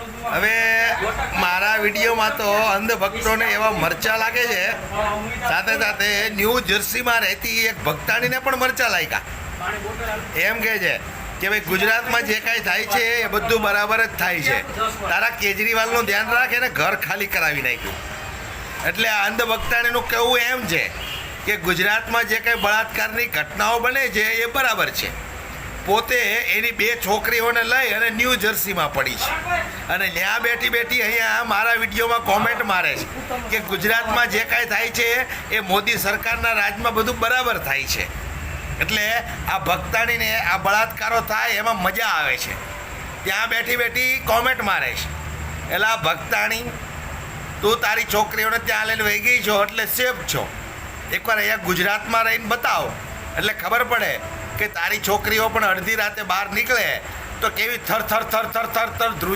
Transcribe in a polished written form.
હવે મારા વિડીયોમાં તો અંધભક્તોને એવા મરચા લાગે છે, સાથે સાથે ન્યૂ જર્સીમાં રહેતી એક ભક્તાણીને પણ મરચા લાગ્યા. એમ કહે છે કે ભાઈ ગુજરાતમાં જે કાંઈ થાય છે એ બધું બરાબર જ થાય છે, તારા કેજરીવાલનું ધ્યાન રાખે ને ઘર ખાલી કરાવી નાખ્યું. એટલે આ અંધભક્તાણીનું કહેવું એમ છે કે ગુજરાતમાં જે કંઈ બળાત્કારની ઘટનાઓ બને છે એ બરાબર છે. પોતે એની 2 છોકરીઓને લઈ અને ન્યૂ જર્સીમાં પડી છે અને ત્યાં બેઠી બેઠી અહીંયા મારા વિડીયોમાં કોમેન્ટ મારે છે કે ગુજરાતમાં જે કાંઈ થાય છે એ મોદી સરકારના રાજમાં બધું બરાબર થાય છે. એટલે આ ભક્તાણીને આ બળાત્કારો થાય એમાં મજા આવે છે, ત્યાં બેઠી બેઠી કોમેન્ટ મારે છે. એટલે આ ભક્તાણી, તું તારી છોકરીઓને ત્યાં લઈને વહી ગઈ છો એટલે સેફ છો. એકવાર અહીંયા ગુજરાતમાં રહીને બતાવો એટલે ખબર પડે કે તારી છોકરીઓ પણ અડધી રાતે બહાર નીકળે તો કેવી થર થર થર થર થર થર ધ્રુજે.